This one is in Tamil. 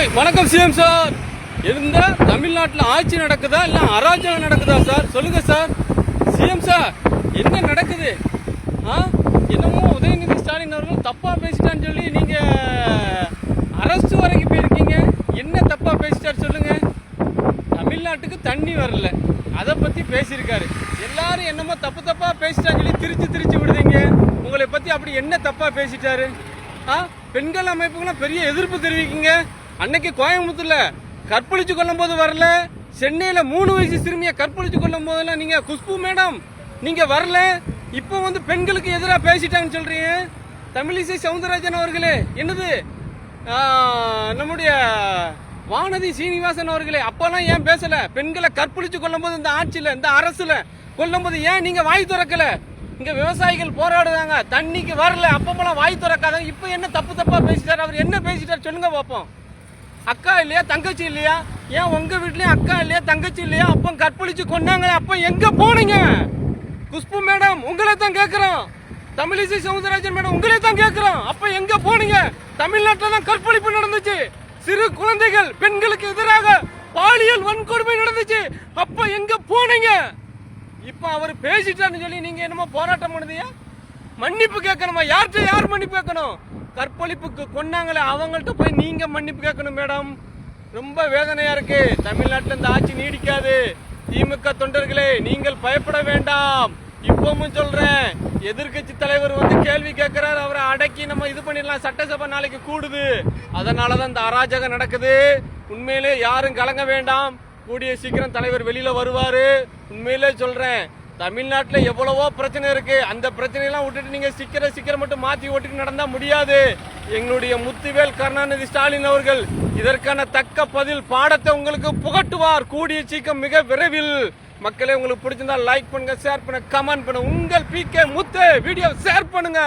வணக்கம் சிஎம் சார். இந்த தமிழ்நாட்டில் ஆட்சி நடக்குதா இல்ல அராஜகம் நடக்குதா சார்? சொல்லுங்க சார். சிஎம் சார், என்ன நடக்குது? என்னமோ உதயநிதி ஸ்டாலின் அவர்கள் தப்பா பேசிட்டான்னு சொல்லி நீங்க அரசு வரைக்கும் போயிருக்கீங்க. என்ன தப்பா பேசிட்டாரு சொல்லுங்க. தமிழ்நாட்டுக்கு தண்ணி வரல, அதை பத்தி பேசியிருக்காரு. எல்லாரும் என்னமோ தப்பா பேசிட்டான்னு சொல்லி திரிச்சு விடுதீங்க. உங்களை பத்தி அப்படி என்ன தப்பா பேசிட்டாரு? பெண்கள் அமைப்புக்கெல்லாம் பெரிய எதிர்ப்பு தெரிவிக்கீங்க. அன்னைக்கு கோயம்புத்தூர்ல கற்பழிச்சு கொள்ளும் போது வரல, சென்னையில 3 வயசு சிறுமியை கற்பழிச்சு கொள்ளும் போதெல்லாம் நீங்க குஷ்பு மேடம் நீங்க வரல. இப்போ வந்து பெண்களுக்கு எதிராக பேசிட்டாங்கன்னு சொல்றீங்க. தமிழிசை சவுந்தரராஜன் அவர்களே, என்னது நம்முடைய வானதி சீனிவாசன் அவர்களே, அப்பெல்லாம் ஏன் பேசல? பெண்களை கற்பழிச்சு கொள்ளும் போது இந்த ஆட்சியில இந்த அரசுல கொல்லும் போது ஏன் நீங்க வாய் திறக்கல? இங்க விவசாயிகள் போராடுறாங்க, தண்ணிக்கு வரல, அப்பமெல்லாம் வாய் திறக்காத. இப்ப என்ன தப்பா பேசிட்டாரு? அவர் என்ன பேசிட்டாரு சொல்லுங்க பாப்போம். அக்கா இல்லையா, தங்கச்சி இல்லையா? ஏன் உங்க வீட்லயும் அக்கா இல்லையா, தங்கச்சி இல்லையா? அப்ப கற்பழிச்சு கொண்டாங்க, அப்ப எங்க போனீங்க? குஷ்பு மேடம் உங்களை தான் கேக்குறோம். தமிழிசை சவுந்தரராஜன் மேடம் உங்களை தான் கேக்குறோம். அப்ப எங்க போனீங்க? தமிழ்நாட்டில் தான் கற்பழிப்பு நடந்துச்சு, சிறு குழந்தைகள் பெண்களுக்கு எதிராக பாலியல் வன்கொடுமை நடந்துச்சு. அப்ப எங்க போனீங்க? இப்ப அவர் பேசிட்டாருன்னு சொல்லி நீங்க என்னமோ போராட்டம் பண்ணுதியா? மன்னிப்பு கேட்கணுமா? யார் மன்னிப்பு கேட்கணும்? கற்பழிப்புக்கு கொண்டாங்களே அவங்கள்ட்ட போய் நீங்க மன்னிப்பு கேட்கணும் மேடம். ரொம்ப வேதனையா இருக்கு. தமிழ்நாட்டில் இந்த ஆட்சி நீடிக்காது. திமுக தொண்டர்களே, நீங்கள் பயப்பட வேண்டாம். இப்பவும் சொல்றேன், எதிர்கட்சி தலைவர் வந்து கேள்வி கேட்கிறார், அவரை அடக்கி நம்ம இது பண்ணிடலாம். சட்டசபை நாளைக்கு கூடுது, அதனாலதான் இந்த அராஜகம் நடக்குது. உண்மையிலே யாரும் கலங்க வேண்டாம். கூடிய சீக்கிரம் தலைவர் வெளியில வருவாரு. உண்மையிலே சொல்றேன், தமிழ்நாட்டில் எவ்வளவோ பிரச்சனை இருக்கு. அந்த பிரச்சனையெல்லாம் விட்டுட்டு நீங்க சீக்கிரம் மட்டும் மாத்தி ஓட்டிட்டு நடந்தா முடியாது. எங்களுடைய முத்துவேல் கருணாநிதி ஸ்டாலின் அவர்கள் இதற்கான தக்க பதில் பாடத்தை உங்களுக்கு புகட்டுவார் கூடிய சீக்கிரம் மிக விரைவில். மக்களே, உங்களுக்கு பிடிச்சிருந்தா லைக் பண்ணுங்க, ஷேர் பண்ணுங்க, கமெண்ட் பண்ணுங்க. உங்கள் PK முத்து வீடியோ ஷேர் பண்ணுங்க.